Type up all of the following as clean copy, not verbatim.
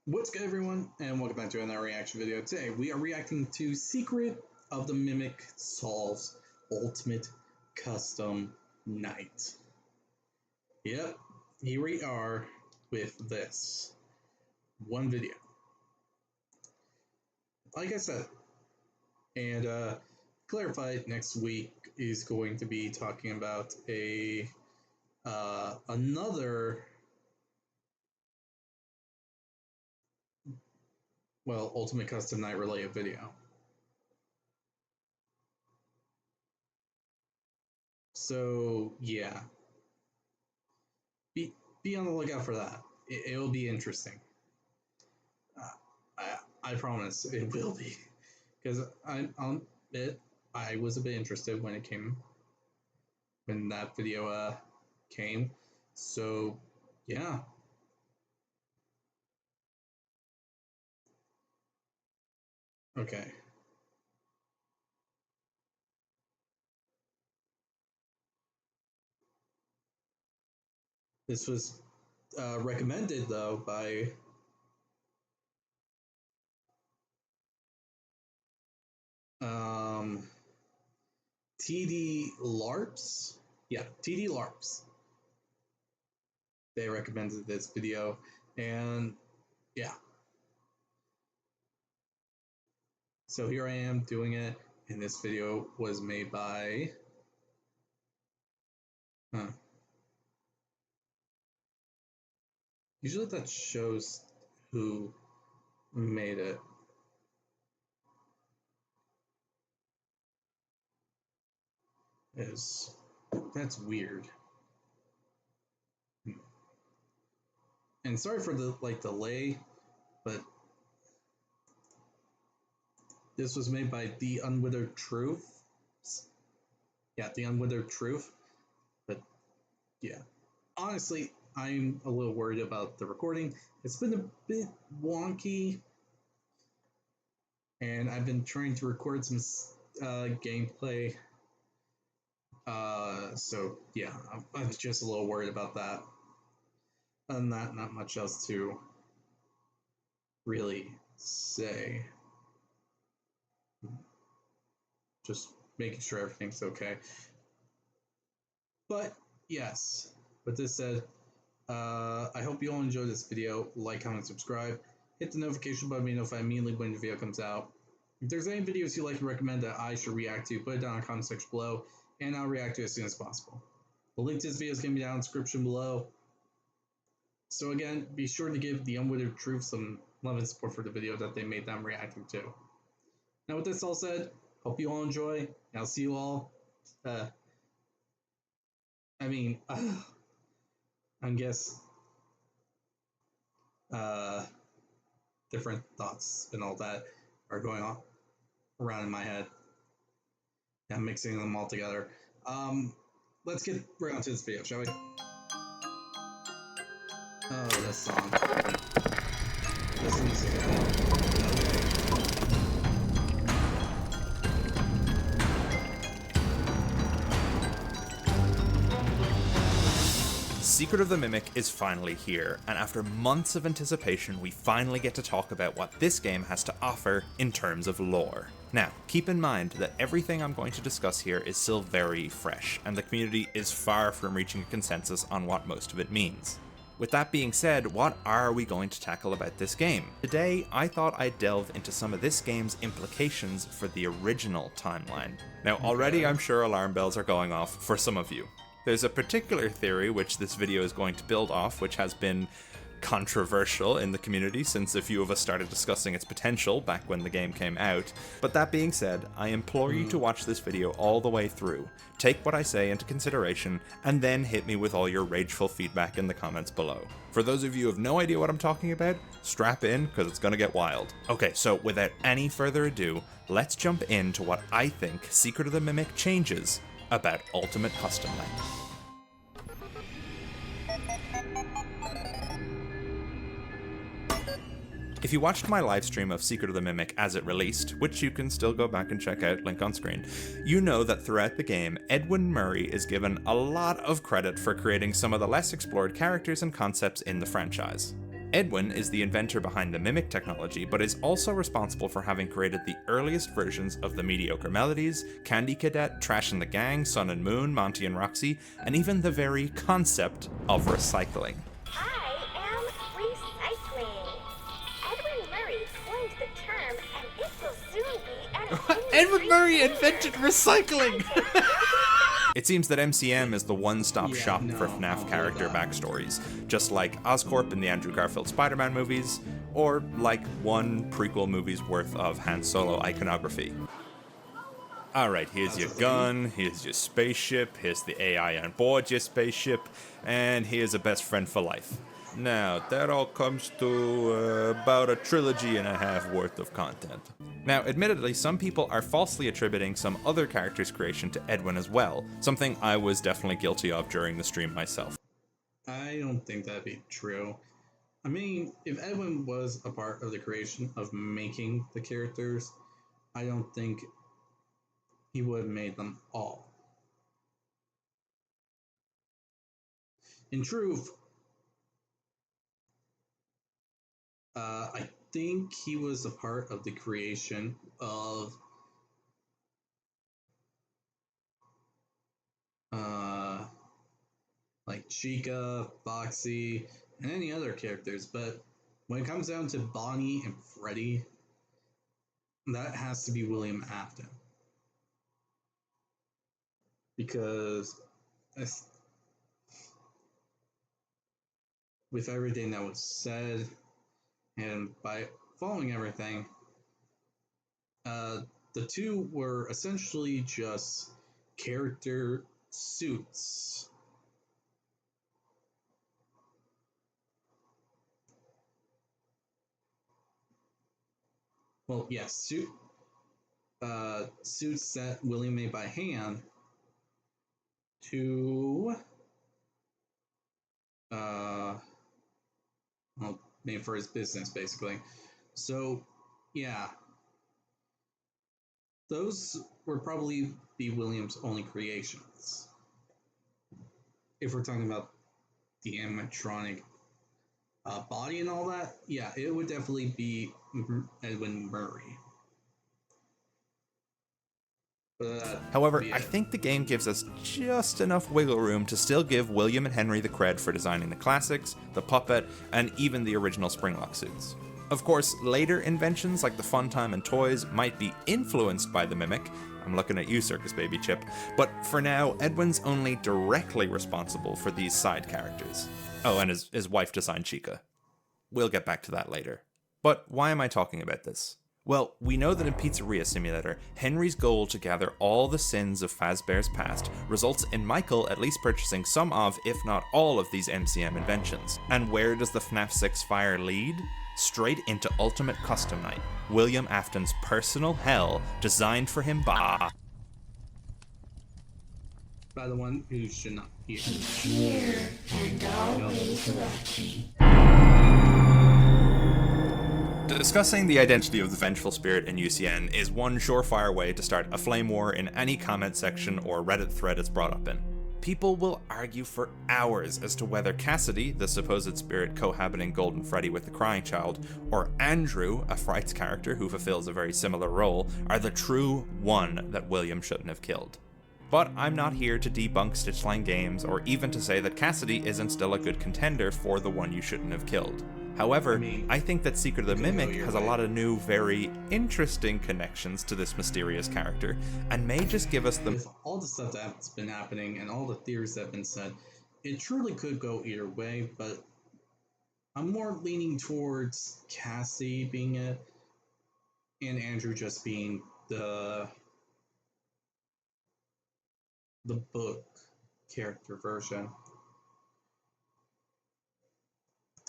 What's good, everyone, and welcome back to another reaction video. Today, we are reacting to Secret of the Mimic Solves Ultimate Custom Night. Yep, here we are with this one video. Like I said, and clarified, next week is going to be talking about another Ultimate Custom Night related video. So yeah, be on the lookout for that. It'll be interesting. I promise it will be, because I was a bit interested when that video came. So yeah. Okay. This was recommended though by um, TD LARPs. Yeah, TD LARPs. They recommended this video, and yeah. So here I am doing it, and this video was made by. Huh. Usually that shows who made it. That's weird. And sorry for the delay, but this was made by The Unwithered Truth. Yeah, The Unwithered Truth. But yeah, honestly, I'm a little worried about the recording. It's been a bit wonky, and I've been trying to record some gameplay. So yeah, I'm just a little worried about that. Other than that, not much else to really say. Just making sure everything's okay. But yes, with this said, I hope you all enjoyed this video. Like, comment, subscribe. Hit the notification button to be notified immediately when the video comes out. If there's any videos you'd like to recommend that I should react to, put it down in the comment section below, and I'll react to it as soon as possible. The link to this video is going to be down in the description below. So again, be sure to give The Unwithered Truth some love and support for the video that they made them reacting to. Now with this all said, hope you all enjoy, and I'll see you all. I guess different thoughts and all that are going on around in my head. I'm mixing them all together. Let's get right onto this video, shall we? Oh, this song. This music. Okay. Secret of the Mimic is finally here, and after months of anticipation, we finally get to talk about what this game has to offer in terms of lore. Now, keep in mind that everything I'm going to discuss here is still very fresh, and the community is far from reaching a consensus on what most of it means. With that being said, what are we going to tackle about this game? Today, I thought I'd delve into some of this game's implications for the original timeline. Now, already I'm sure alarm bells are going off for some of you. There's a particular theory which this video is going to build off, which has been controversial in the community since a few of us started discussing its potential back when the game came out. But that being said, I implore you to watch this video all the way through, take what I say into consideration, and then hit me with all your rageful feedback in the comments below. For those of you who have no idea what I'm talking about, strap in, because it's gonna get wild. Okay, so without any further ado, let's jump into what I think Secret of the Mimic changes about Ultimate Custom Night. If you watched my livestream of Secret of the Mimic as it released, which you can still go back and check out, link on screen, you know that throughout the game, Edwin Murray is given a lot of credit for creating some of the less explored characters and concepts in the franchise. Edwin is the inventor behind the Mimic technology, but is also responsible for having created the earliest versions of the Mediocre Melodies, Candy Cadet, Trash and the Gang, Sun and Moon, Monty and Roxy, and even the very concept of recycling. I am recycling. Edwin Murray coined the term, and it will soon be an Edwin Murray invented recycling! It seems that MCM is the one-stop shop for FNAF character backstories, just like Oscorp in the Andrew Garfield Spider-Man movies, or like one prequel movie's worth of Han Solo iconography. Alright, here's your gun, here's your spaceship, here's the AI on board your spaceship, and here's a best friend for life. Now, that all comes to about a trilogy and a half worth of content. Now, admittedly, some people are falsely attributing some other character's creation to Edwin as well, something I was definitely guilty of during the stream myself. I don't think that'd be true. I mean, if Edwin was a part of the creation of making the characters, I don't think he would have made them all. In truth, I think he was a part of the creation of like Chica, Foxy, and any other characters, but when it comes down to Bonnie and Freddy, that has to be William Afton. Because with everything that was said, and by following everything, the two were essentially just character suits. Well, yes, suits that William made by hand to well, made for his business, basically. So, yeah, those were probably be William's only creations. If we're talking about the animatronic body and all that, yeah, it would definitely be Edwin Murray. However, I think the game gives us just enough wiggle room to still give William and Henry the cred for designing the classics, the puppet, and even the original Springlock suits. Of course, later inventions like the Funtime and toys might be influenced by the Mimic. I'm looking at you, Circus Baby Chip. But for now, Edwin's only directly responsible for these side characters. Oh, and his wife designed Chica. We'll get back to that later. But why am I talking about this? Well, we know that in Pizzeria Simulator, Henry's goal to gather all the sins of Fazbear's past results in Michael at least purchasing some of, if not all of these MCM inventions. And where does the FNAF 6 fire lead? Straight into Ultimate Custom Night, William Afton's personal hell designed for him by the one who should not hear. Here and always watching. Discussing the identity of the Vengeful Spirit in UCN is one surefire way to start a flame war in any comment section or Reddit thread it's brought up in. People will argue for hours as to whether Cassidy, the supposed spirit cohabiting Golden Freddy with the Crying Child, or Andrew, a Frights character who fulfills a very similar role, are the true one that William shouldn't have killed. But I'm not here to debunk Stitchline Games or even to say that Cassidy isn't still a good contender for the one you shouldn't have killed. However, I think that Secret of the Mimic has a lot of new, very interesting connections to this mysterious character, and may just give us the... With all the stuff that's been happening and all the theories that have been said, it truly could go either way, but I'm more leaning towards Cassie being it, and Andrew just being the book character version.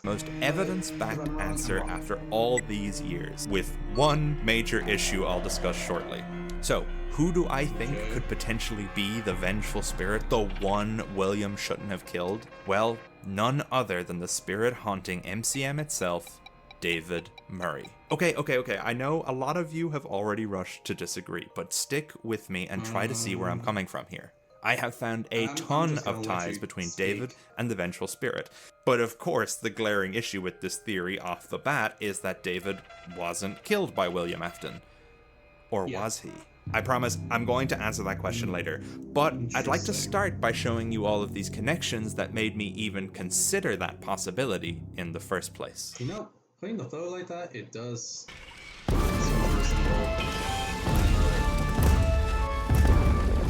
Most evidence-backed answer after all these years, with one major issue I'll discuss shortly. So, who do I think could potentially be the Vengeful Spirit, the one William shouldn't have killed? Well, none other than the spirit haunting MCM itself, David Murray. Okay, I know a lot of you have already rushed to disagree, but stick with me and try to see where I'm coming from here. I have found a I'm ton just gonna of let ties you between speak. David and the Vengeful Spirit. But of course, the glaring issue with this theory off the bat is that David wasn't killed by William Afton. Or Yeah. was he? I promise I'm going to answer that question later, but I'd like to Interesting. start by showing you all of these connections that made me even consider that possibility in the first place. You know, putting the photo like that, it does. Some person will.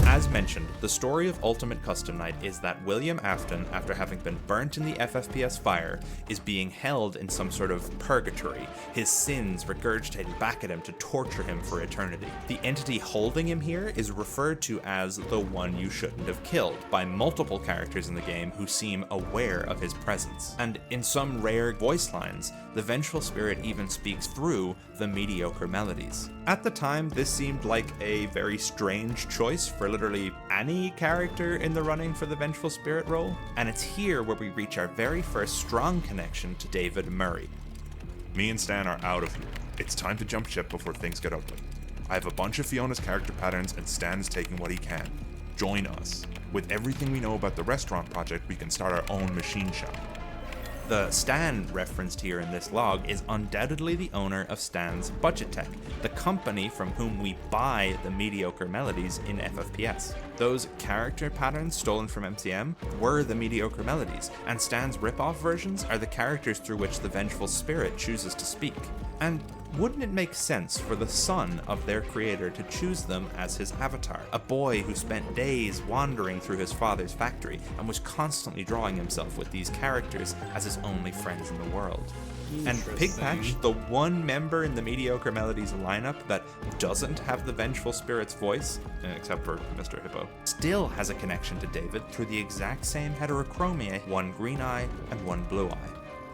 As mentioned, the story of Ultimate Custom Night is that William Afton, after having been burnt in the FFPS fire, is being held in some sort of purgatory, his sins regurgitated back at him to torture him for eternity. The entity holding him here is referred to as the one you shouldn't have killed by multiple characters in the game who seem aware of his presence. And in some rare voice lines, the Vengeful Spirit even speaks through the mediocre melodies. At the time, this seemed like a very strange choice for literally any character in the running for the Vengeful Spirit role, and it's here where we reach our very first strong connection to David Murray. Me and Stan are out of here. It's time to jump ship before things get ugly. I have a bunch of Fiona's character patterns and Stan is taking what he can. Join us. With everything we know about the restaurant project, we can start our own machine shop. The Stan referenced here in this log is undoubtedly the owner of Stan's Budget Tech, the company from whom we buy the mediocre melodies in FFPS. Those character patterns stolen from MCM were the mediocre melodies, and Stan's rip-off versions are the characters through which the Vengeful Spirit chooses to speak. And wouldn't it make sense for the son of their creator to choose them as his avatar? A boy who spent days wandering through his father's factory and was constantly drawing himself with these characters as his only friends in the world. And Pigpatch, the one member in the Mediocre Melodies lineup that doesn't have the Vengeful Spirit's voice, except for Mr. Hippo, still has a connection to David through the exact same heterochromia, one green eye and one blue eye.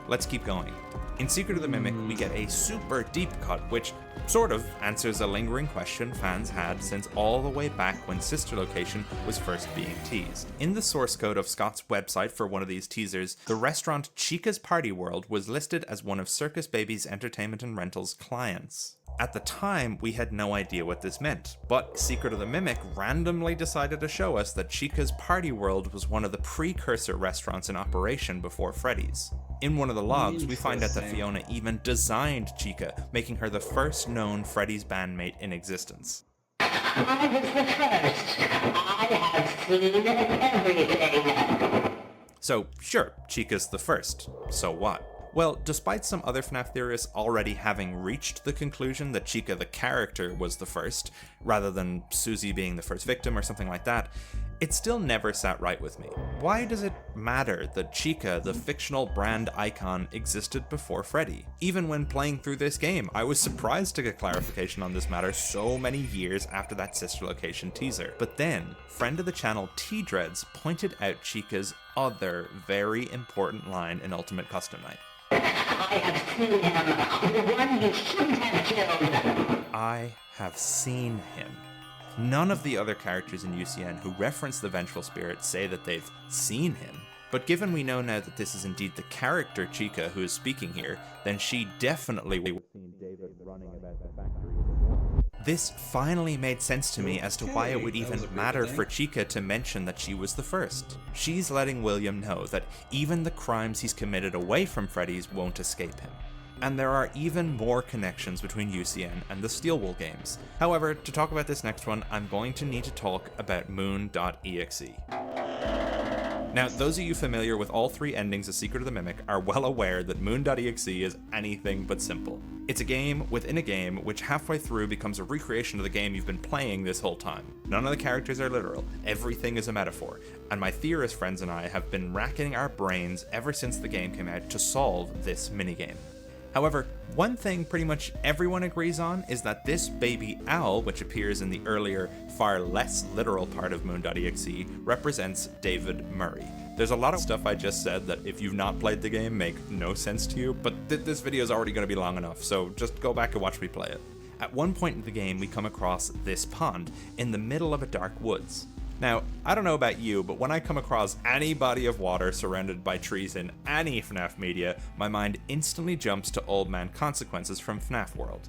Let's keep going. In Secret of the Mimic, we get a super deep cut, which sort of answers a lingering question fans had since all the way back when Sister Location was first being teased. In the source code of Scott's website for one of these teasers, the restaurant Chica's Party World was listed as one of Circus Baby's Entertainment and Rentals clients. At the time, we had no idea what this meant, but Secret of the Mimic randomly decided to show us that Chica's Party World was one of the precursor restaurants in operation before Freddy's. In one of the logs, we find out that Fiona even designed Chica, making her the first known Freddy's bandmate in existence. I was the first. I have seen everything. So, sure, Chica's the first. So what? Well, despite some other FNAF theorists already having reached the conclusion that Chica the character was the first, rather than Susie being the first victim or something like that, it still never sat right with me. Why does it matter that Chica, the fictional brand icon, existed before Freddy? Even when playing through this game, I was surprised to get clarification on this matter so many years after that Sister Location teaser. But then, friend of the channel T-Dreads pointed out Chica's other very important line in Ultimate Custom Night. I have seen him, the one you shouldn't have killed. I have seen him. None of the other characters in UCN who reference the Vengeful Spirit say that they've seen him. But given we know now that this is indeed the character Chica who is speaking here, then she definitely would have seen David running about the factory. This finally made sense to me as to why it would even matter for Chica to mention that she was the first. She's letting William know that even the crimes he's committed away from Freddy's won't escape him. And there are even more connections between UCN and the Steelwool games. However, to talk about this next one, I'm going to need to talk about Moon.exe. Now, those of you familiar with all three endings of Secret of the Mimic are well aware that Moon.exe is anything but simple. It's a game within a game which halfway through becomes a recreation of the game you've been playing this whole time. None of the characters are literal, everything is a metaphor, and my theorist friends and I have been racking our brains ever since the game came out to solve this minigame. However, one thing pretty much everyone agrees on is that this baby owl, which appears in the earlier, far less literal part of Moon.exe, represents David Murray. There's a lot of stuff I just said that if you've not played the game make no sense to you, but this video is already going to be long enough, so just go back and watch me play it. At one point in the game, we come across this pond in the middle of a dark woods. Now, I don't know about you, but when I come across any body of water surrounded by trees in any FNAF media, my mind instantly jumps to Old Man Consequences from FNAF World.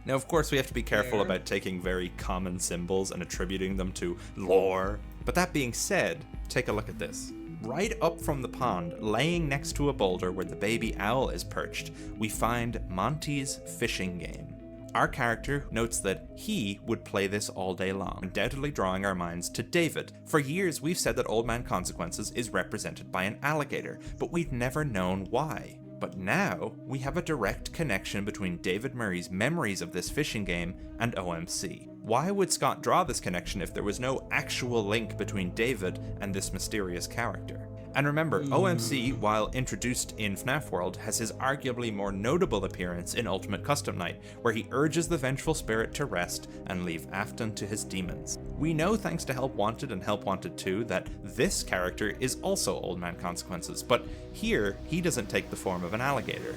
Now, of course, we have to be careful about taking very common symbols and attributing them to lore, But that being said, take a look at this. Right up from the pond, laying next to a boulder where the baby owl is perched, we find Monty's fishing game. Our character notes that he would play this all day long, undoubtedly drawing our minds to David. For years, we've said that Old Man Consequences is represented by an alligator, but we've never known why. But now, we have a direct connection between David Murray's memories of this fishing game and OMC. Why would Scott draw this connection if there was no actual link between David and this mysterious character? And remember, OMC, while introduced in FNAF World, has his arguably more notable appearance in Ultimate Custom Night, where he urges the vengeful spirit to rest and leave Afton to his demons. We know, thanks to Help Wanted and Help Wanted 2, that this character is also Old Man Consequences, but here, he doesn't take the form of an alligator.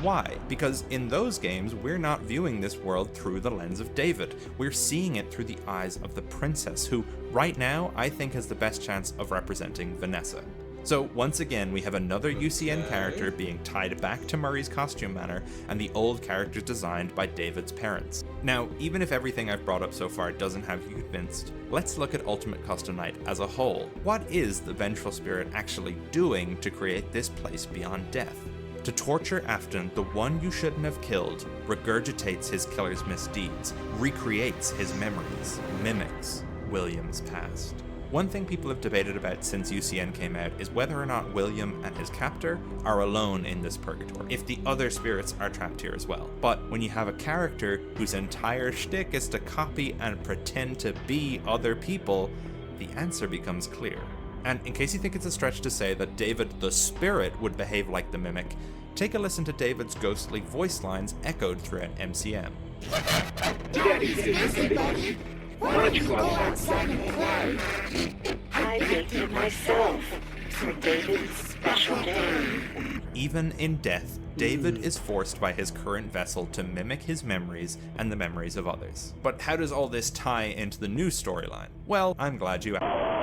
Why? Because in those games, we're not viewing this world through the lens of David. We're seeing it through the eyes of the princess, who, right now, I think has the best chance of representing Vanessa. So once again, we have another UCN character being tied back to Murray's costume manner and the old characters designed by David's parents. Now, even if everything I've brought up so far doesn't have you convinced, let's look at Ultimate Custom Night as a whole. What is the vengeful spirit actually doing to create this place beyond death? To torture Afton, the one you shouldn't have killed, regurgitates his killer's misdeeds, recreates his memories, mimics William's past. One thing people have debated about since UCN came out is whether or not William and his captor are alone in this purgatory, if the other spirits are trapped here as well. But when you have a character whose entire shtick is to copy and pretend to be other people, the answer becomes clear. And in case you think it's a stretch to say that David the Spirit would behave like the Mimic, take a listen to David's ghostly voice lines echoed throughout MCM. Daddy's everybody. Why don't you go outside and play? I baked it myself for David's special day. Even in death, David is forced by his current vessel to mimic his memories and the memories of others. But how does all this tie into the new storyline? Well, I'm glad you asked.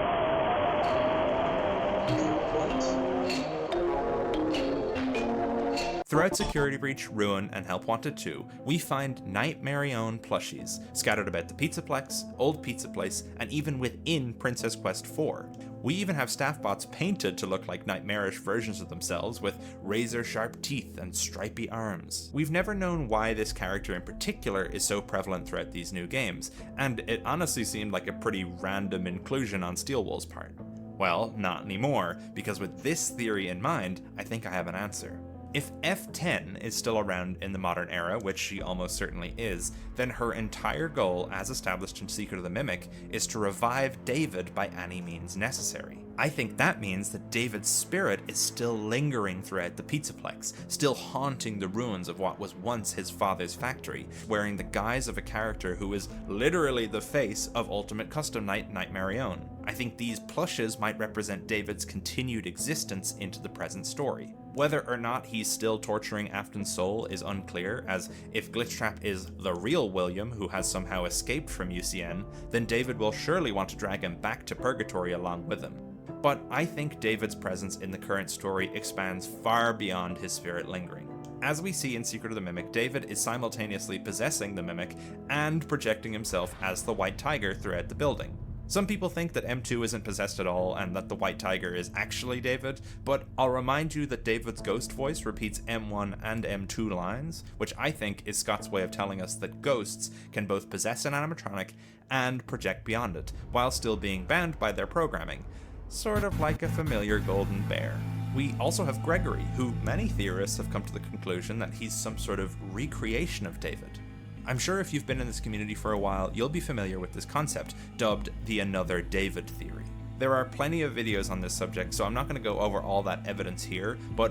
Throughout Security Breach, Ruin, and Help Wanted 2, we find Nightmare's Own plushies scattered about the Pizzaplex, Old Pizza Place, and even within Princess Quest 4. We even have staff bots painted to look like nightmarish versions of themselves with razor-sharp teeth and stripy arms. We've never known why this character in particular is so prevalent throughout these new games, and it honestly seemed like a pretty random inclusion on Steelwool's part. Well, not anymore, because with this theory in mind, I think I have an answer. If F10 is still around in the modern era, which she almost certainly is, then her entire goal, as established in Secret of the Mimic, is to revive David by any means necessary. I think that means that David's spirit is still lingering throughout the Pizzaplex, still haunting the ruins of what was once his father's factory, wearing the guise of a character who is literally the face of Ultimate Custom Night Nightmare's Own. I think these plushes might represent David's continued existence into the present story. Whether or not he's still torturing Afton's soul is unclear, as if Glitchtrap is the real William who has somehow escaped from UCN, then David will surely want to drag him back to Purgatory along with him. But I think David's presence in the current story expands far beyond his spirit lingering. As we see in Secret of the Mimic, David is simultaneously possessing the Mimic and projecting himself as the White Tiger throughout the building. Some people think that M2 isn't possessed at all and that the White Tiger is actually David, but I'll remind you that David's ghost voice repeats M1 and M2 lines, which I think is Scott's way of telling us that ghosts can both possess an animatronic and project beyond it, while still being bound by their programming, sort of like a familiar golden bear. We also have Gregory, who many theorists have come to the conclusion that he's some sort of recreation of David. I'm sure if you've been in this community for a while, you'll be familiar with this concept, dubbed the Another David theory. There are plenty of videos on this subject, so I'm not going to go over all that evidence here, but...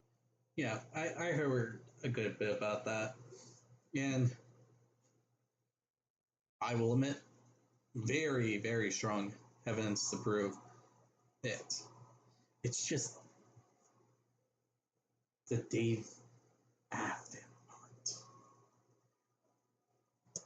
Yeah, I heard a good bit about that, and I will admit, very, very strong evidence to prove it. It's just the Dave Afton.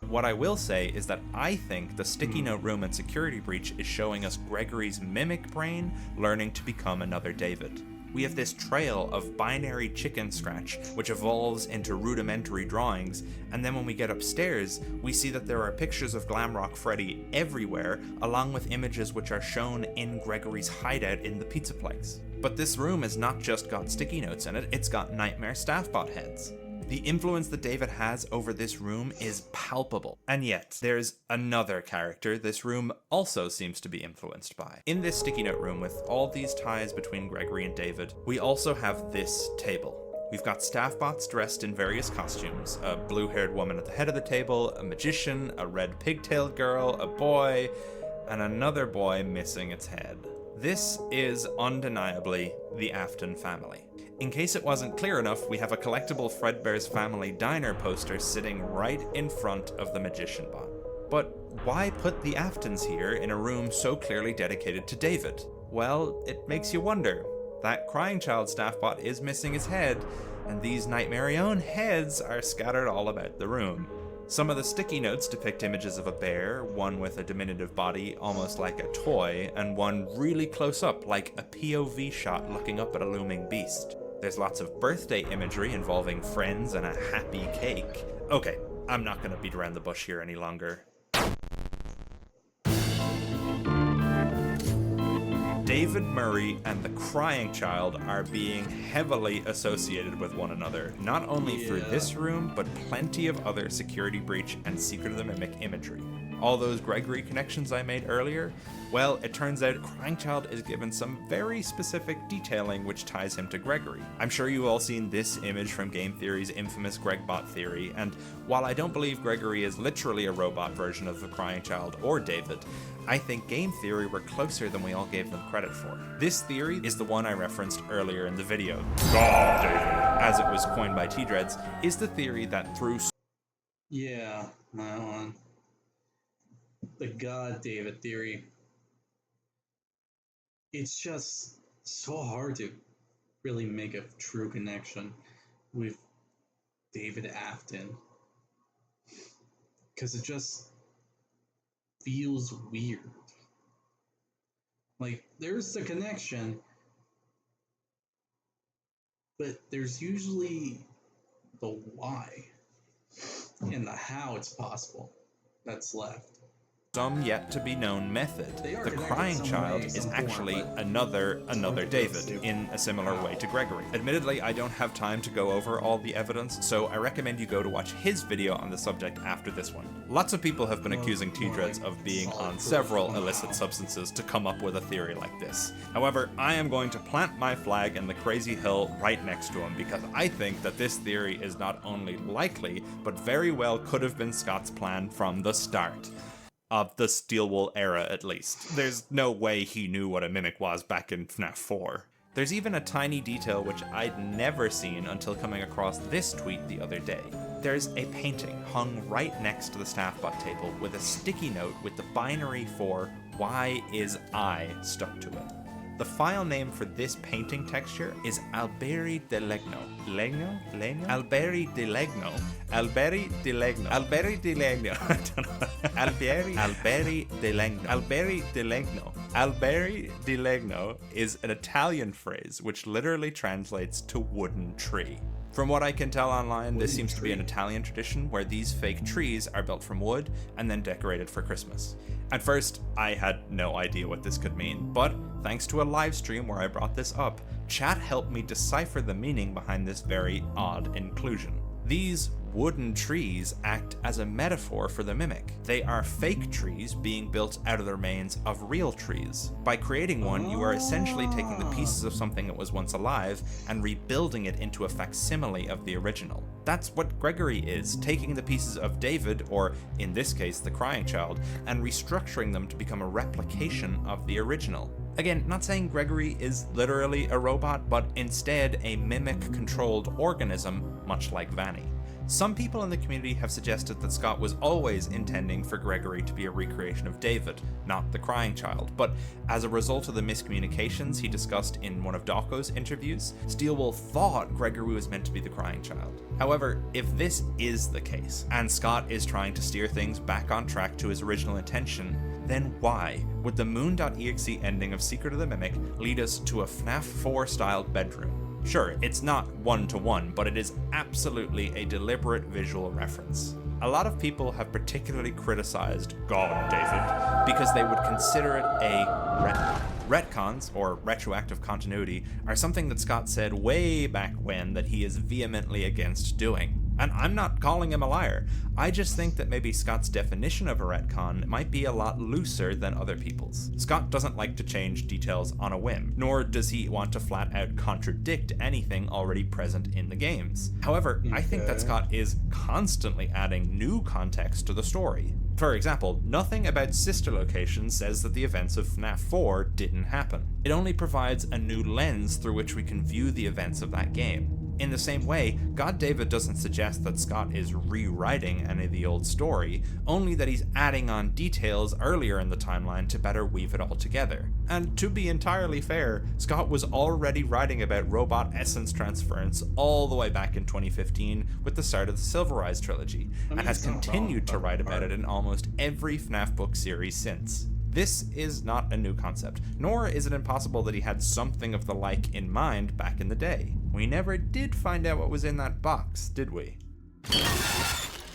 What I will say is that I think the Sticky Note Room and Security Breach is showing us Gregory's mimic brain learning to become another David. We have this trail of binary chicken scratch, which evolves into rudimentary drawings, and then when we get upstairs, we see that there are pictures of Glamrock Freddy everywhere, along with images which are shown in Gregory's hideout in the pizza place. But this room has not just got sticky notes in it, it's got nightmare staffbot heads. The influence that David has over this room is palpable. And yet, there's another character this room also seems to be influenced by. In this sticky note room with all these ties between Gregory and David, we also have this table. We've got staffbots dressed in various costumes, a blue-haired woman at the head of the table, a magician, a red pigtailed girl, a boy, and another boy missing its head. This is undeniably the Afton family. In case it wasn't clear enough, we have a collectible Fredbear's Family Diner poster sitting right in front of the magician bot. But why put the Aftons here in a room so clearly dedicated to David? Well, it makes you wonder. That Crying Child staffbot is missing his head, and these Nightmare-own heads are scattered all about the room. Some of the sticky notes depict images of a bear, one with a diminutive body almost like a toy, and one really close up like a POV shot looking up at a looming beast. There's lots of birthday imagery involving friends and a happy cake. Okay, I'm not gonna beat around the bush here any longer. David Murray and the Crying Child are being heavily associated with one another, not only through this room, but plenty of other Security Breach and Secret of the Mimic imagery. All those Gregory connections I made earlier, well, it turns out Crying Child is given some very specific detailing which ties him to Gregory. I'm sure you've all seen this image from Game Theory's infamous Gregbot theory, and while I don't believe Gregory is literally a robot version of the Crying Child or David, I think Game Theory were closer than we all gave them credit for. This theory is the one I referenced earlier in the video. God, David, as it was coined by T-Dreads, is the theory that through... Yeah, that one. The God David theory. It's just so hard to really make a true connection with David Afton. Because it just feels weird. Like, there's the connection, but there's usually the why and the how it's possible that's left. Some yet to be known method. The Crying Child is actually another David, in a similar way to Gregory. Admittedly, I don't have time to go over all the evidence, so I recommend you go to watch his video on the subject after this one. Lots of people have been accusing T-Dreads of being on several illicit substances to come up with a theory like this. However, I am going to plant my flag in the crazy hill right next to him, because I think that this theory is not only likely, but very well could have been Scott's plan from the start. Of the Steel Wool era, at least. There's no way he knew what a mimic was back in FNAF 4. There's even a tiny detail which I'd never seen until coming across this tweet the other day. There's a painting hung right next to the staffbot table with a sticky note with the binary for "Why is I" stuck to it. The file name for this painting texture is Alberi de Legno. Alberi de Legno. Alberi de Legno. Alberi de Legno. I don't know. Alberi de Legno. Alberi de Legno. Alberi de Legno is an Italian phrase which literally translates to wooden tree. From what I can tell online, this seems to be an Italian tradition where these fake trees are built from wood and then decorated for Christmas. At first, I had no idea what this could mean, but thanks to a live stream where I brought this up, chat helped me decipher the meaning behind this very odd inclusion. These wooden trees act as a metaphor for the mimic. They are fake trees being built out of the remains of real trees. By creating one, you are essentially taking the pieces of something that was once alive and rebuilding it into a facsimile of the original. That's what Gregory is, taking the pieces of David, or in this case the Crying Child, and restructuring them to become a replication of the original. Again, not saying Gregory is literally a robot, but instead a mimic-controlled organism, much like Vanny. Some people in the community have suggested that Scott was always intending for Gregory to be a recreation of David, not the crying child, but as a result of the miscommunications he discussed in one of Dawko's interviews, Steelwolf thought Gregory was meant to be the crying child. However, if this is the case, and Scott is trying to steer things back on track to his original intention, then why would the Moon.exe ending of Secret of the Mimic lead us to a FNAF 4 styled bedroom? Sure, it's not one-to-one, but it is absolutely a deliberate visual reference. A lot of people have particularly criticized God David because they would consider it a retcon. Retcons, or retroactive continuity, are something that Scott said way back when that he is vehemently against doing. And I'm not calling him a liar. I just think that maybe Scott's definition of a retcon might be a lot looser than other people's. Scott doesn't like to change details on a whim, nor does he want to flat out contradict anything already present in the games. However, I think that Scott is constantly adding new context to the story. For example, nothing about sister locations says that the events of FNAF 4 didn't happen. It only provides a new lens through which we can view the events of that game. In the same way, God David doesn't suggest that Scott is rewriting any of the old story, only that he's adding on details earlier in the timeline to better weave it all together. And to be entirely fair, Scott was already writing about robot essence transference all the way back in 2015 with the start of the Silverrise trilogy, and has continued to write about it in almost every FNAF book series since. This is not a new concept, nor is it impossible that he had something of the like in mind back in the day. We never did find out what was in that box, did we?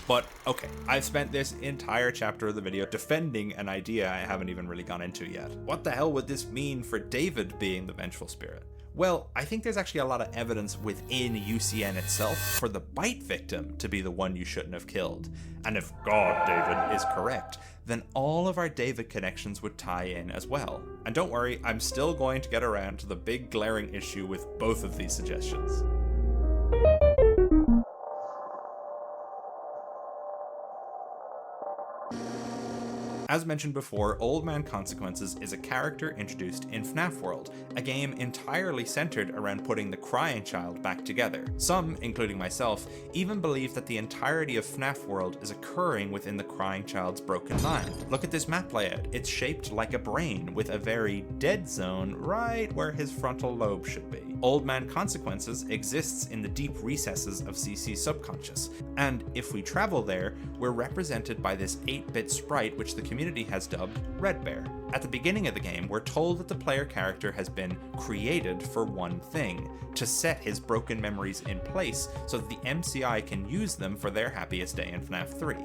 But okay, I've spent this entire chapter of the video defending an idea I haven't even really gone into yet. What the hell would this mean for David being the vengeful spirit? Well, I think there's actually a lot of evidence within UCN itself for the bite victim to be the one you shouldn't have killed. And if God David is correct, then all of our David connections would tie in as well. And don't worry, I'm still going to get around to the big glaring issue with both of these suggestions. As mentioned before, Old Man Consequences is a character introduced in FNAF World, a game entirely centered around putting the crying child back together. Some, including myself, even believe that the entirety of FNAF World is occurring within the crying child's broken mind. Look at this map layout. It's shaped like a brain, with a very dead zone right where his frontal lobe should be. Old Man Consequences exists in the deep recesses of CC's subconscious, and if we travel there, we're represented by this 8-bit sprite which the community has dubbed Red Bear. At the beginning of the game, we're told that the player character has been created for one thing, to set his broken memories in place so that the MCI can use them for their happiest day in FNAF 3.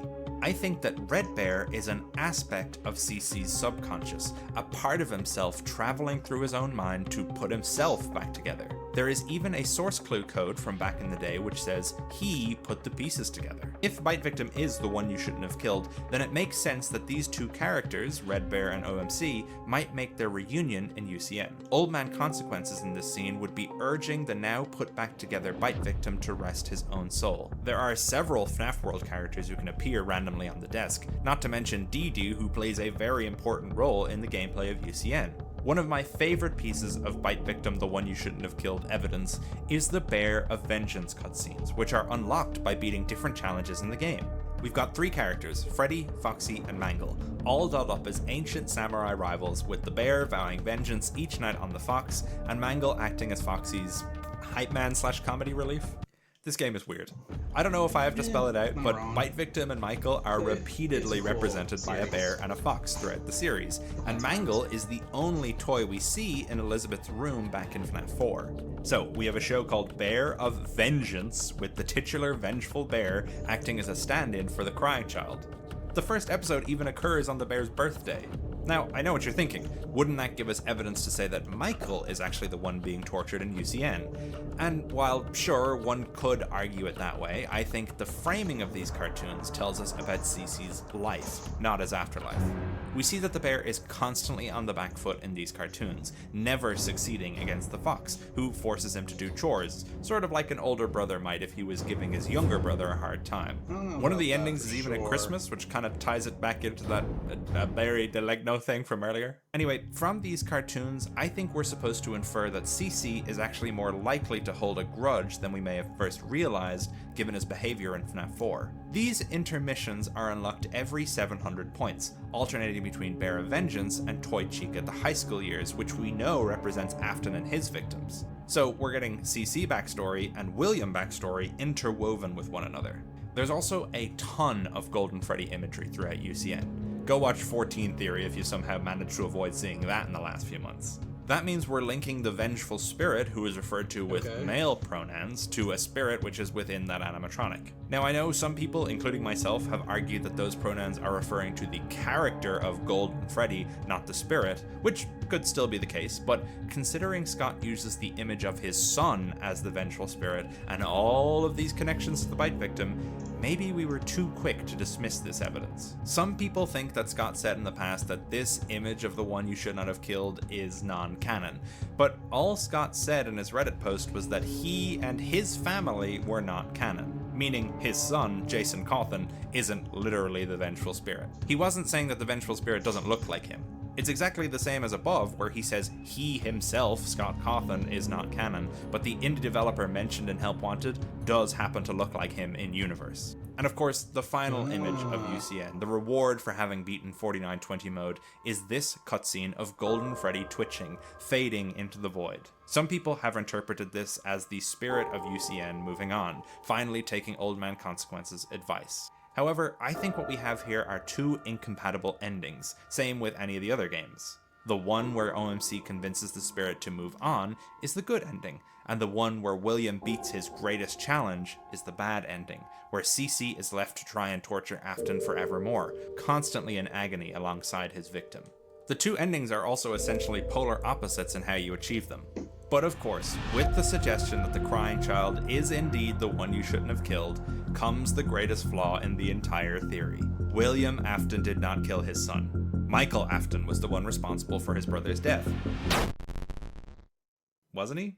I think that Red Bear is an aspect of CC's subconscious, a part of himself traveling through his own mind to put himself back together. There is even a source clue code from back in the day which says he put the pieces together. If Bite Victim is the one you shouldn't have killed, then it makes sense that these two characters, Red Bear and OMC, might make their reunion in UCN. Old Man Consequences in this scene would be urging the now put back together Bite Victim to rest his own soul. There are several FNAF World characters who can appear randomly on the desk, not to mention Dee, who plays a very important role in the gameplay of UCN. One of my favorite pieces of Bite Victim the One You Shouldn't Have Killed evidence is the Bear of Vengeance cutscenes, which are unlocked by beating different challenges in the game. We've got three characters, Freddy, Foxy, and Mangle, all dolled up as ancient samurai rivals, with the Bear vowing vengeance each night on the Fox, and Mangle acting as Foxy's hype man / comedy relief. This game is weird. I don't know if I have to spell it out, but Bite Victim and Michael are repeatedly represented by a bear and a fox throughout the series, and Mangle is the only toy we see in Elizabeth's room back in FNAF 4. So, we have a show called Bear of Vengeance, with the titular vengeful bear acting as a stand-in for the crying child. The first episode even occurs on the bear's birthday. Now, I know what you're thinking. Wouldn't that give us evidence to say that Michael is actually the one being tortured in UCN? And while, sure, one could argue it that way, I think the framing of these cartoons tells us about CC's life, not his afterlife. We see that the bear is constantly on the back foot in these cartoons, never succeeding against the fox, who forces him to do chores, sort of like an older brother might if he was giving his younger brother a hard time. One of the endings is even at Christmas, which kind of ties it back into that very diagnosis Nemo thing from earlier. Anyway, from these cartoons, I think we're supposed to infer that CC is actually more likely to hold a grudge than we may have first realized, given his behavior in FNAF 4. These intermissions are unlocked every 700 points, alternating between Bear of Vengeance and Toy Chica at the high school years, which we know represents Afton and his victims. So we're getting CC backstory and William backstory interwoven with one another. There's also a ton of Golden Freddy imagery throughout UCN. Go watch 14 Theory if you somehow managed to avoid seeing that in the last few months. That means we're linking the vengeful spirit, who is referred to with male pronouns, to a spirit which is within that animatronic. Now, I know some people, including myself, have argued that those pronouns are referring to the character of Golden Freddy, not the spirit, which could still be the case, but considering Scott uses the image of his son as the vengeful spirit, and all of these connections to the bite victim, maybe we were too quick to dismiss this evidence. Some people think that Scott said in the past that this image of the one you should not have killed is non-canon, but all Scott said in his Reddit post was that he and his family were not canon, meaning his son, Jason Cawthon, isn't literally the vengeful spirit. He wasn't saying that the vengeful spirit doesn't look like him. It's exactly the same as above, where he says he himself, Scott Cawthon, is not canon, but the indie developer mentioned in Help Wanted does happen to look like him in universe. And of course, the final image of UCN, the reward for having beaten 4920 mode, is this cutscene of Golden Freddy twitching, fading into the void. Some people have interpreted this as the spirit of UCN moving on, finally taking Old Man Consequence's advice. However, I think what we have here are two incompatible endings, same with any of the other games. The one where OMC convinces the spirit to move on is the good ending, and the one where William beats his greatest challenge is the bad ending, where CC is left to try and torture Afton forevermore, constantly in agony alongside his victim. The two endings are also essentially polar opposites in how you achieve them. But of course, with the suggestion that the crying child is indeed the one you shouldn't have killed, comes the greatest flaw in the entire theory. William Afton did not kill his son. Michael Afton was the one responsible for his brother's death. Wasn't he?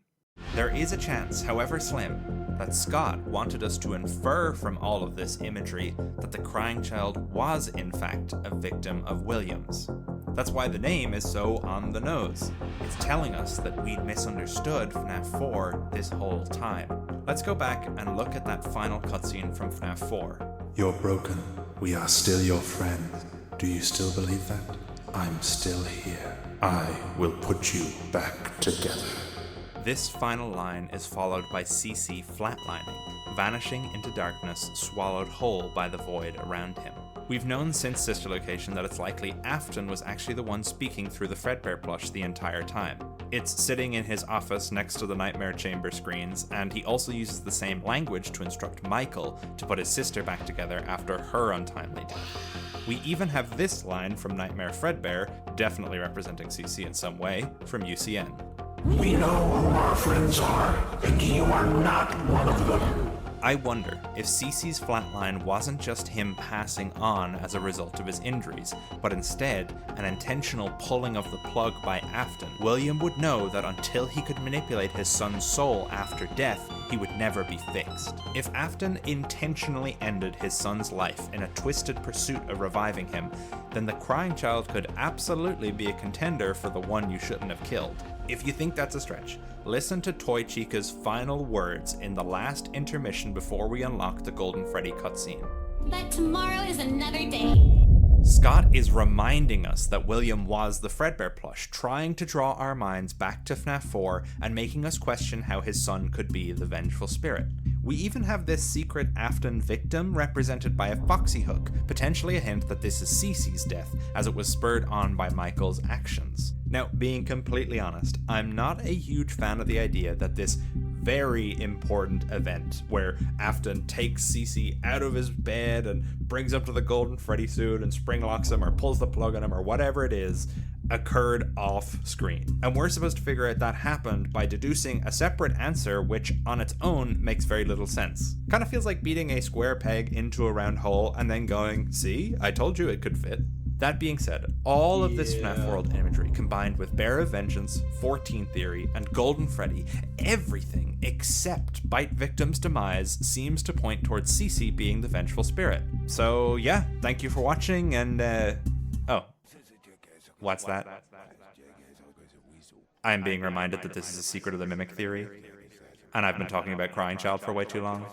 There is a chance, however slim, that Scott wanted us to infer from all of this imagery that the crying child was in fact a victim of William's. That's why the name is so on the nose. It's telling us that we'd misunderstood FNAF 4 this whole time. Let's go back and look at that final cutscene from FNAF 4. You're broken. We are still your friends. Do you still believe that? I'm still here. I will put you back together. This final line is followed by CC flatlining, vanishing into darkness, swallowed whole by the void around him. We've known since Sister Location that it's likely Afton was actually the one speaking through the Fredbear plush the entire time. It's sitting in his office next to the Nightmare Chamber screens, and he also uses the same language to instruct Michael to put his sister back together after her untimely death. We even have this line from Nightmare Fredbear, definitely representing CC in some way, from UCN. We know who our friends are, and you are not one of them. I wonder if CC's flatline wasn't just him passing on as a result of his injuries, but instead an intentional pulling of the plug by Afton. William would know that until he could manipulate his son's soul after death, he would never be fixed. If Afton intentionally ended his son's life in a twisted pursuit of reviving him, then the crying child could absolutely be a contender for the one you shouldn't have killed. If you think that's a stretch, listen to Toy Chica's final words in the last intermission before we unlock the Golden Freddy cutscene. But tomorrow is another day. Scott is reminding us that William was the Fredbear plush, trying to draw our minds back to FNAF 4 and making us question how his son could be the vengeful spirit. We even have this secret Afton victim represented by a foxy hook, potentially a hint that this is Cece's death, as it was spurred on by Michael's actions. Now, being completely honest, I'm not a huge fan of the idea that this very important event, where Afton takes Cece out of his bed and brings him to the Golden Freddy suit and spring locks him or pulls the plug on him or whatever it is, occurred off screen. And we're supposed to figure out that happened by deducing a separate answer which on its own makes very little sense. Kind of feels like beating a square peg into a round hole and then going, see, I told you it could fit. That being said, all of this FNAF World imagery combined with Bear of Vengeance, 14 Theory, and Golden Freddy, everything except Bite Victim's demise seems to point towards Cece being the vengeful spirit. So yeah, thank you for watching, and oh. What's that? I'm being reminded that this is a Secret of the Mimic theory, and I've been talking about Crying Child for way too long.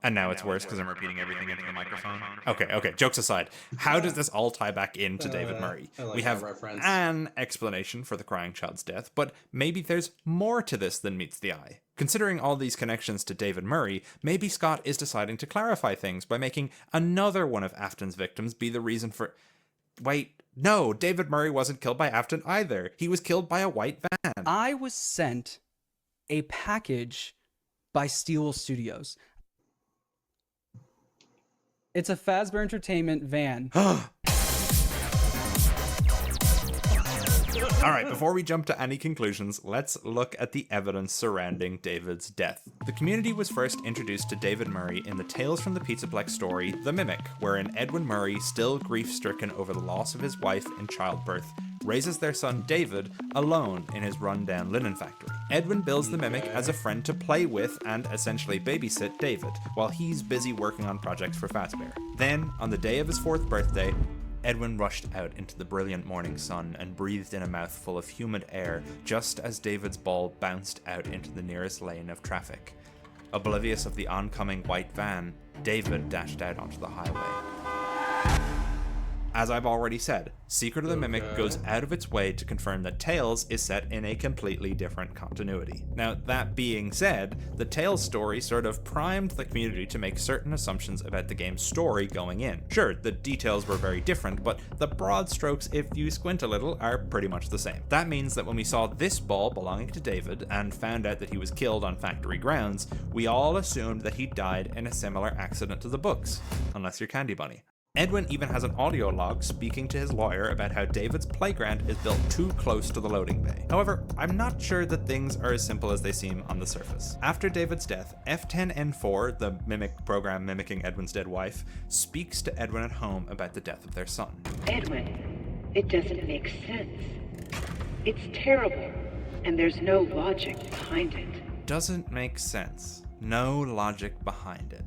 And now it's worse because I'm repeating everything into the microphone. Okay, jokes aside. How does this all tie back into David Murray? I like we have that reference. an explanation for the crying child's death, but maybe there's more to this than meets the eye. Considering all these connections to David Murray, maybe Scott is deciding to clarify things by making another one of Afton's victims be the reason for... Wait, no, David Murray wasn't killed by Afton either. He was killed by a white van. I was sent a package by Steel Studios. It's a Fazbear Entertainment van. Alright, before we jump to any conclusions, let's look at the evidence surrounding David's death. The community was first introduced to David Murray in the Tales from the Pizzaplex story, The Mimic, wherein Edwin Murray, still grief-stricken over the loss of his wife in childbirth, raises their son David alone in his run-down linen factory. Edwin builds the Mimic as a friend to play with and essentially babysit David, while he's busy working on projects for Fazbear. Then, on the day of his 4th birthday, Edwin rushed out into the brilliant morning sun and breathed in a mouthful of humid air just as David's ball bounced out into the nearest lane of traffic. Oblivious of the oncoming white van, David dashed out onto the highway. As I've already said, Secret of the Mimic goes out of its way to confirm that Tales is set in a completely different continuity. Now, that being said, the Tales story sort of primed the community to make certain assumptions about the game's story going in. Sure, the details were very different, but the broad strokes, if you squint a little, are pretty much the same. That means that when we saw this ball belonging to David and found out that he was killed on factory grounds, we all assumed that he died in a similar accident to the books, unless you're Candy Bunny. Edwin even has an audio log speaking to his lawyer about how David's playground is built too close to the loading bay. However, I'm not sure that things are as simple as they seem on the surface. After David's death, F10N4, the Mimic program mimicking Edwin's dead wife, speaks to Edwin at home about the death of their son. Edwin, it doesn't make sense. It's terrible, and there's no logic behind it. Doesn't make sense. No logic behind it.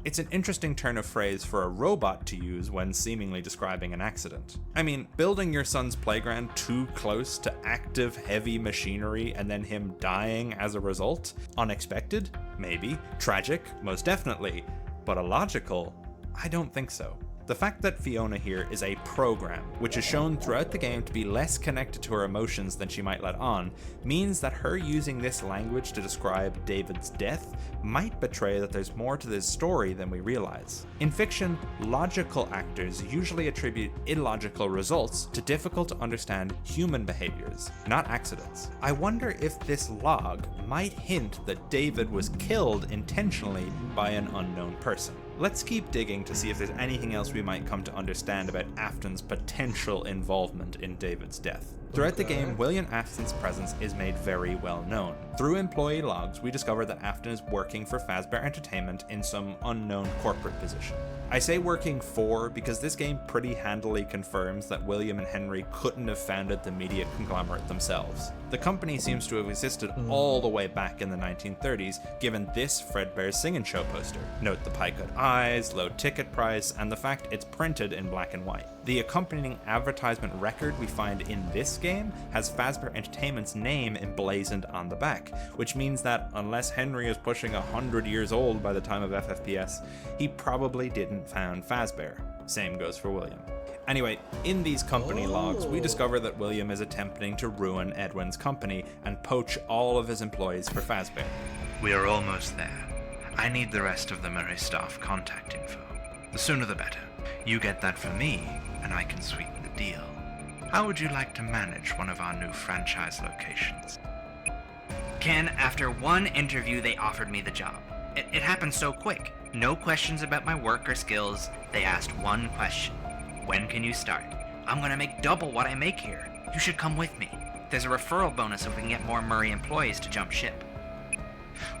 It's an interesting turn of phrase for a robot to use when seemingly describing an accident. I mean, building your son's playground too close to active heavy machinery and then him dying as a result? Unexpected? Maybe. Tragic? Most definitely. But illogical? I don't think so. The fact that Fiona here is a program, which is shown throughout the game to be less connected to her emotions than she might let on, means that her using this language to describe David's death might betray that there's more to this story than we realize. In fiction, logical actors usually attribute illogical results to difficult to understand human behaviors, not accidents. I wonder if this log might hint that David was killed intentionally by an unknown person. Let's keep digging to see if there's anything else we might come to understand about Afton's potential involvement in David's death. Throughout the game, William Afton's presence is made very well known. Through employee logs, we discover that Afton is working for Fazbear Entertainment in some unknown corporate position. I say working for because this game pretty handily confirms that William and Henry couldn't have founded the media conglomerate themselves. The company seems to have existed all the way back in the 1930s, given this Fredbear's Singin' Show poster. Note the pie-cut eyes, low ticket price, and the fact it's printed in black and white. The accompanying advertisement record we find in this game has Fazbear Entertainment's name emblazoned on the back, which means that unless Henry is pushing 100 years old by the time of FFPS, he probably didn't found Fazbear. Same goes for William. Anyway, in these company logs, we discover that William is attempting to ruin Edwin's company and poach all of his employees for Fazbear. We are almost there. I need the rest of the Murray staff contact info. The sooner the better. You get that for me, and I can sweeten the deal. How would you like to manage one of our new franchise locations? Ken, after one interview, they offered me the job. It happened so quick. No questions about my work or skills. They asked one question. When can you start? I'm gonna make double what I make here. You should come with me. There's a referral bonus if we can get more Murray employees to jump ship.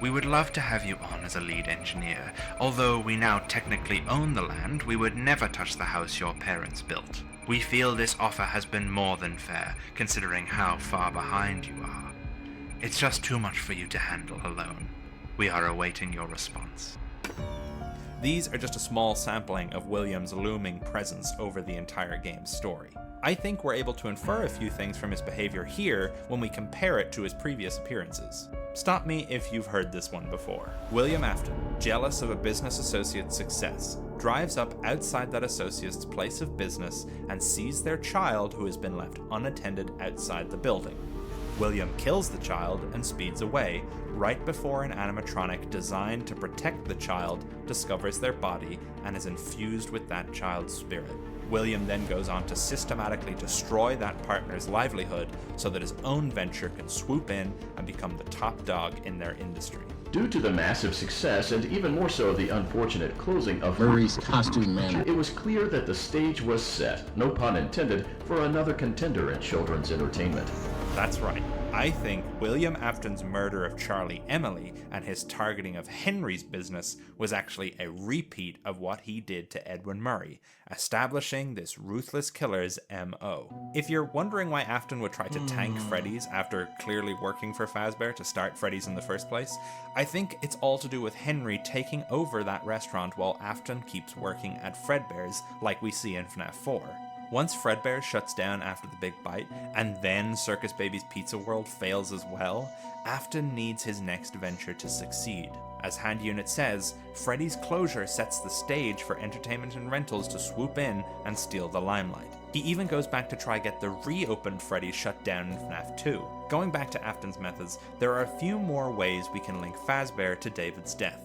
We would love to have you on as a lead engineer. Although we now technically own the land, we would never touch the house your parents built. We feel this offer has been more than fair, considering how far behind you are. It's just too much for you to handle alone. We are awaiting your response. These are just a small sampling of William's looming presence over the entire game's story. I think we're able to infer a few things from his behavior here when we compare it to his previous appearances. Stop me if you've heard this one before. William Afton, jealous of a business associate's success, drives up outside that associate's place of business and sees their child who has been left unattended outside the building. William kills the child and speeds away, right before an animatronic designed to protect the child discovers their body and is infused with that child's spirit. William then goes on to systematically destroy that partner's livelihood so that his own venture can swoop in and become the top dog in their industry. Due to the massive success, and even more so the unfortunate closing of Murray's Costume Man, it was clear that the stage was set, no pun intended, for another contender in children's entertainment. That's right. I think William Afton's murder of Charlie Emily and his targeting of Henry's business was actually a repeat of what he did to Edwin Murray, establishing this ruthless killer's MO. If you're wondering why Afton would try to tank Freddy's after clearly working for Fazbear to start Freddy's in the first place, I think it's all to do with Henry taking over that restaurant while Afton keeps working at Fredbear's like we see in FNAF 4. Once Fredbear shuts down after the big bite, and then Circus Baby's Pizza World fails as well, Afton needs his next venture to succeed. As Hand Unit says, Freddy's closure sets the stage for Entertainment and Rentals to swoop in and steal the limelight. He even goes back to try get the reopened Freddy shut down in FNAF 2. Going back to Afton's methods, there are a few more ways we can link Fazbear to David's death.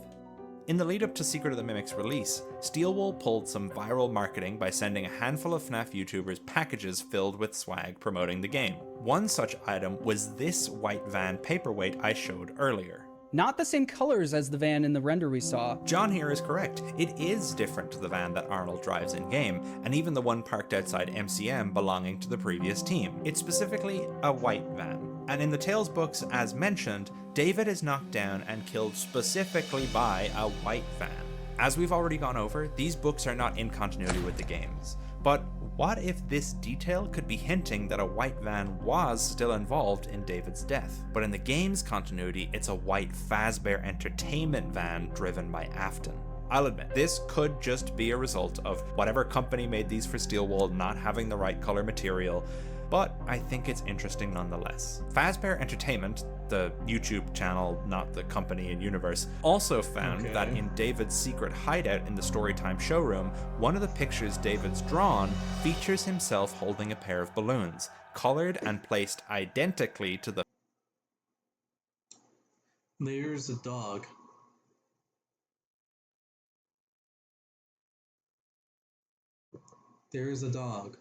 In the lead up to Secret of the Mimic's release, Steelwool pulled some viral marketing by sending a handful of FNAF YouTubers packages filled with swag promoting the game. One such item was this white van paperweight I showed earlier. Not the same colors as the van in the render we saw. John here is correct. It is different to the van that Arnold drives in-game, and even the one parked outside MCM belonging to the previous team. It's specifically a white van. And in the Tales books, as mentioned, David is knocked down and killed specifically by a white van. As we've already gone over, these books are not in continuity with the games. But what if this detail could be hinting that a white van was still involved in David's death? But in the game's continuity, it's a white Fazbear Entertainment van driven by Afton. I'll admit, this could just be a result of whatever company made these for Steelwool not having the right color material, but I think it's interesting nonetheless. Fazbear Entertainment, the YouTube channel, not the company and universe, also found that in David's secret hideout in the Storytime showroom, one of the pictures David's drawn features himself holding a pair of balloons, colored and placed identically to the... There's a dog. There's a dog.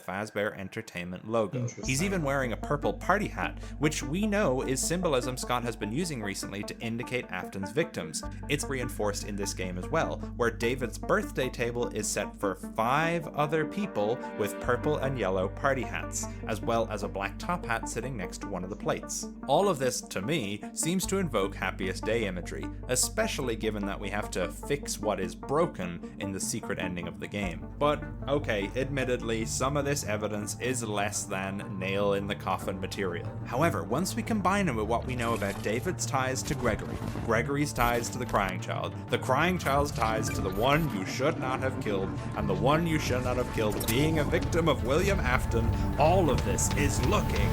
Fazbear Entertainment logo. He's even wearing a purple party hat, which we know is symbolism Scott has been using recently to indicate Afton's victims. It's reinforced in this game as well, where David's birthday table is set for 5 other people with purple and yellow party hats, as well as a black top hat sitting next to one of the plates. All of this, to me, seems to invoke Happiest Day imagery, especially given that we have to fix what is broken in the secret ending of the game. But okay, admittedly, some of this evidence is less than nail in the coffin material. However, once we combine it with what we know about David's ties to Gregory, Gregory's ties to the Crying Child, the Crying Child's ties to the one you should not have killed, and the one you should not have killed being a victim of William Afton, all of this is looking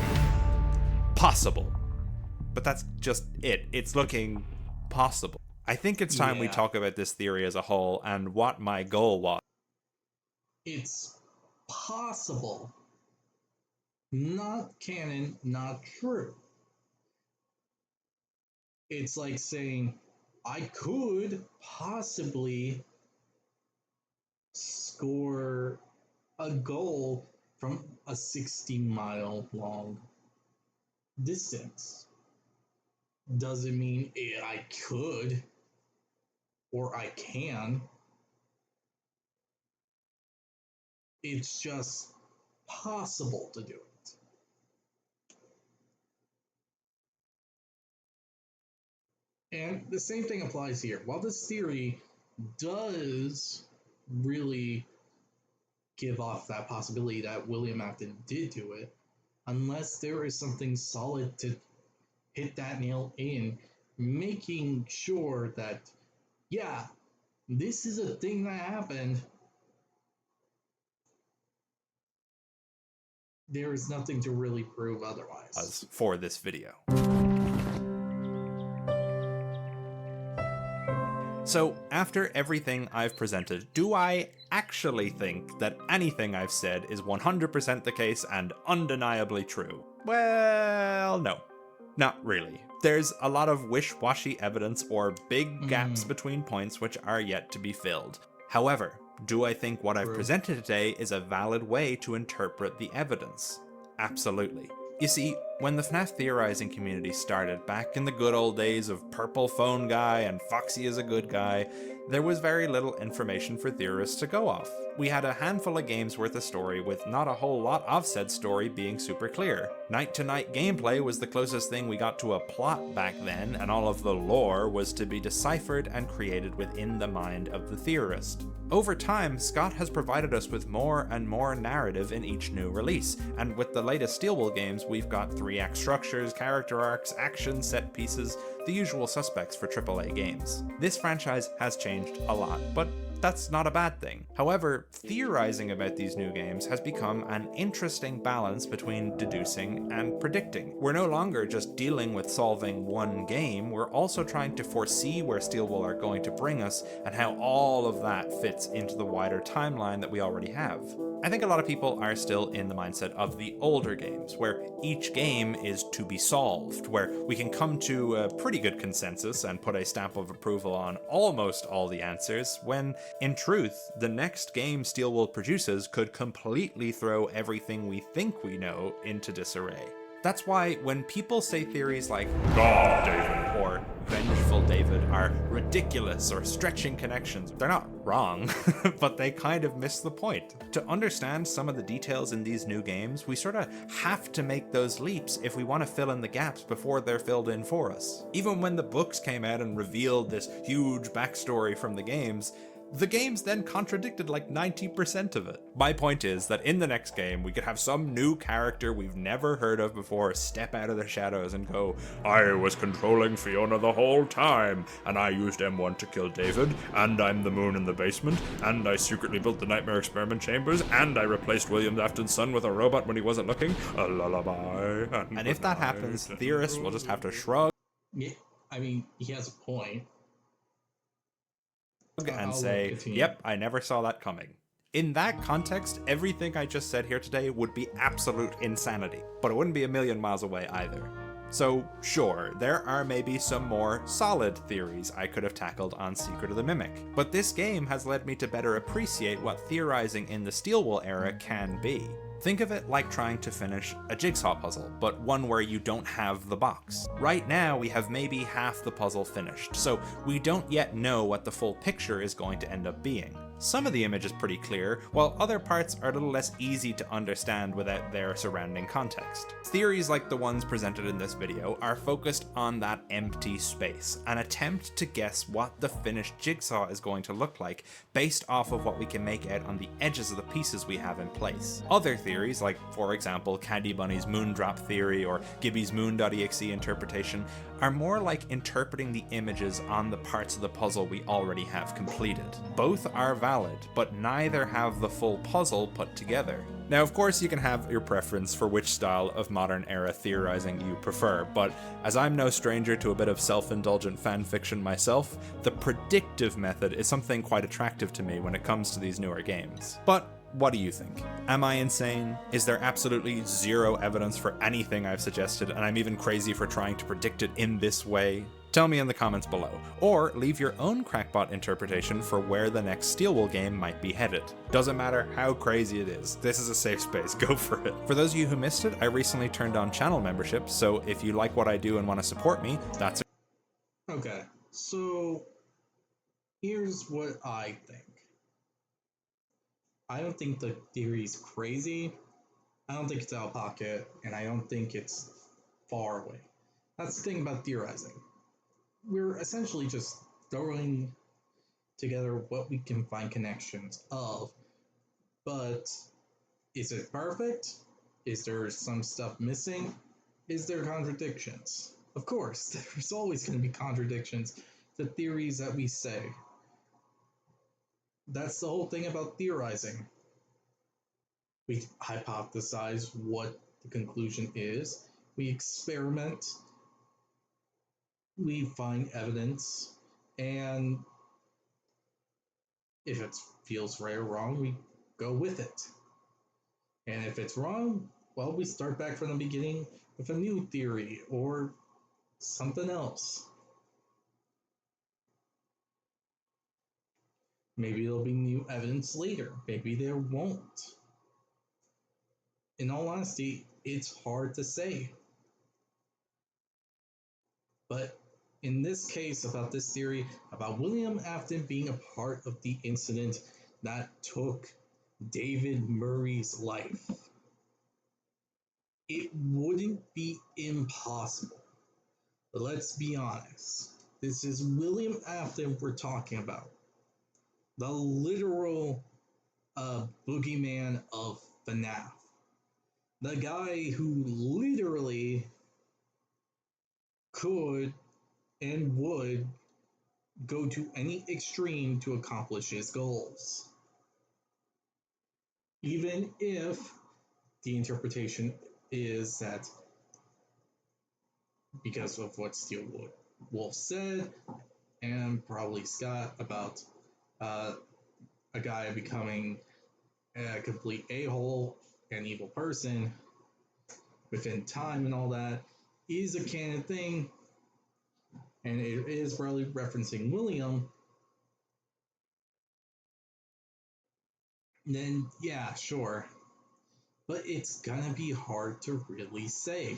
possible. But that's just it. It's looking possible. I think it's time we talk about this theory as a whole and what my goal was. It's possible. Not canon, not true. It's like saying, I could possibly score a goal from a 60-mile long distance. Doesn't mean I could or I can. It's just possible to do it. And the same thing applies here. While this theory does really give off that possibility that William Afton did do it, unless there is something solid to hit that nail in, making sure that, yeah, this is a thing that happened, there is nothing to really prove otherwise. For this video. So, after everything I've presented, do I actually think that anything I've said is 100% the case and undeniably true? Well, no. Not really. There's a lot of wish-washy evidence or big gaps between points which are yet to be filled. However, do I think what I've presented today is a valid way to interpret the evidence? Absolutely. You see, when the FNAF theorizing community started back in the good old days of Purple Phone Guy and Foxy is a Good Guy, there was very little information for theorists to go off. We had a handful of games worth of story with not a whole lot of said story being super clear. Night-to-night gameplay was the closest thing we got to a plot back then, and all of the lore was to be deciphered and created within the mind of the theorist. Over time, Scott has provided us with more and more narrative in each new release, and with the latest Steelwool games, we've got 3-act structures, character arcs, action, set pieces, the usual suspects for AAA games. This franchise has changed a lot, but that's not a bad thing. However, theorizing about these new games has become an interesting balance between deducing and predicting. We're no longer just dealing with solving one game, we're also trying to foresee where Steelwool are going to bring us and how all of that fits into the wider timeline that we already have. I think a lot of people are still in the mindset of the older games, where each game is to be solved, where we can come to a pretty good consensus and put a stamp of approval on almost all the answers, when, in truth, the next game Steelwool produces could completely throw everything we think we know into disarray. That's why when people say theories like God David or Vengeful David are ridiculous or stretching connections, they're not wrong, but they kind of miss the point. To understand some of the details in these new games, we sort of have to make those leaps if we want to fill in the gaps before they're filled in for us. Even when the books came out and revealed this huge backstory from the games then contradicted like 90% of it. My point is that in the next game, we could have some new character we've never heard of before step out of the shadows and go, I was controlling Fiona the whole time, and I used M1 to kill David, and I'm the moon in the basement, and I secretly built the nightmare experiment chambers, and I replaced William Afton's son with a robot when he wasn't looking. A lullaby. And if that happens, theorists will just have to shrug. Yeah, I mean, he has a point. And say, yep, I never saw that coming. In that context, everything I just said here today would be absolute insanity, but it wouldn't be a million miles away either. So, sure, there are maybe some more solid theories I could have tackled on Secret of the Mimic, but this game has led me to better appreciate what theorizing in the Steelwool era can be. Think of it like trying to finish a jigsaw puzzle, but one where you don't have the box. Right now, we have maybe half the puzzle finished, so we don't yet know what the full picture is going to end up being. Some of the image is pretty clear, while other parts are a little less easy to understand without their surrounding context. Theories like the ones presented in this video are focused on that empty space, an attempt to guess what the finished jigsaw is going to look like based off of what we can make out on the edges of the pieces we have in place. Other theories, like for example Candy Bunny's Moondrop theory or Gibby's Moon.exe interpretation, are more like interpreting the images on the parts of the puzzle we already have completed. Both are valid, but neither have the full puzzle put together. Now, of course, you can have your preference for which style of modern era theorizing you prefer, but as I'm no stranger to a bit of self-indulgent fanfiction myself, the predictive method is something quite attractive to me when it comes to these newer games. But what do you think? Am I insane? Is there absolutely zero evidence for anything I've suggested, and I'm even crazy for trying to predict it in this way? Tell me in the comments below, or leave your own crackpot interpretation for where the next Steelwool game might be headed. Doesn't matter how crazy it is, this is a safe space, go for it. For those of you who missed it, I recently turned on channel membership, so if you like what I do and want to support me, that's it. Okay, so here's what I think. I don't think the theory's crazy, I don't think it's out of pocket, and I don't think it's far away. That's the thing about theorizing. We're essentially just throwing together what we can find connections of, but is it perfect? Is there some stuff missing? Is there contradictions? Of course, there's always going to be contradictions to theories that we say. That's the whole thing about theorizing. We hypothesize what the conclusion is. We experiment. We find evidence. And if it feels right or wrong, we go with it. And if it's wrong, well, we start back from the beginning with a new theory or something else. Maybe there'll be new evidence later. Maybe there won't. In all honesty, it's hard to say. But in this case, about this theory, about William Afton being a part of the incident that took David Murray's life, it wouldn't be impossible. But let's be honest. This is William Afton we're talking about. The literal boogeyman of FNAF. The guy who literally could and would go to any extreme to accomplish his goals. Even if the interpretation is that because of what Steel Wolf said, and probably Scott about a guy becoming a complete a-hole, an evil person within time and all that is a canon thing, and it is probably referencing William, then yeah, sure. But it's gonna be hard to really say.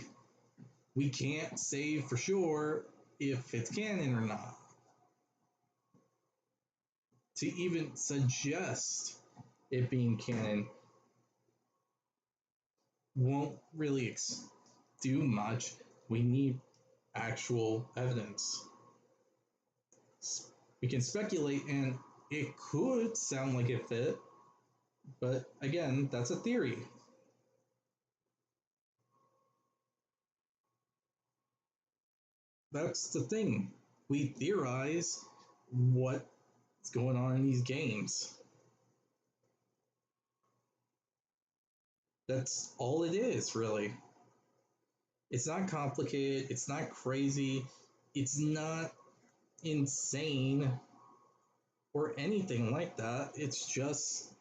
We can't say for sure if it's canon or not. To even suggest it being canon won't really do much. We need actual evidence. We can speculate, and it could sound like it fit, but again, that's a theory. That's the thing. We theorize what's going on in these games. That's all it is, really. It's not complicated, it's not crazy, it's not insane or anything like that. It's just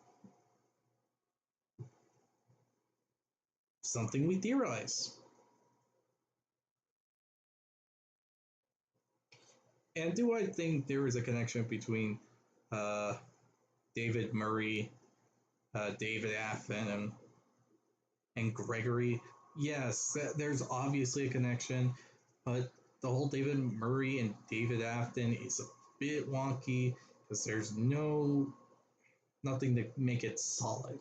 something we theorize. And do I think there is a connection between David Murray, David Afton, and Gregory? Yes, there's obviously a connection, but the whole David Murray and David Afton is a bit wonky because there's nothing to make it solid.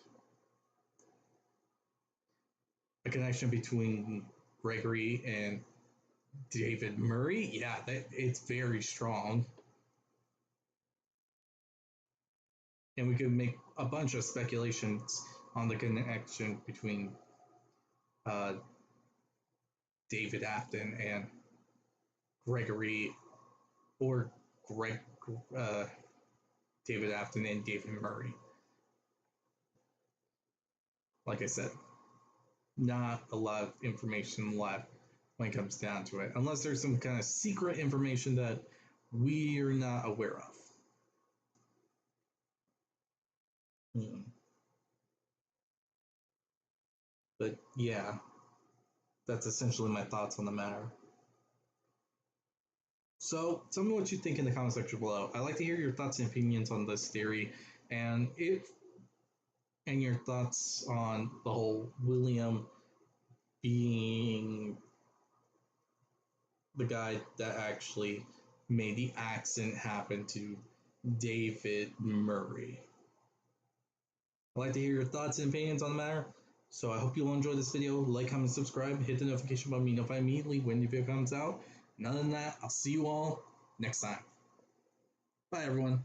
A connection between Gregory and David Murray, yeah, it's very strong. And we could make a bunch of speculations on the connection between David Afton and Gregory, or David Afton and David Murray. Like I said, not a lot of information left when it comes down to it, unless there's some kind of secret information that we're not aware of. But yeah, that's essentially my thoughts on the matter. So tell me what you think in the comment section below. I'd like to hear your thoughts and opinions on this theory, and your thoughts on the whole William being the guy that actually made the accident happen to David Murray. I'd like to hear your thoughts and opinions on the matter. So I hope you'll enjoy this video. Like, comment, subscribe, hit the notification button to be notified immediately when the video comes out. And other than that, I'll see you all next time. Bye, everyone.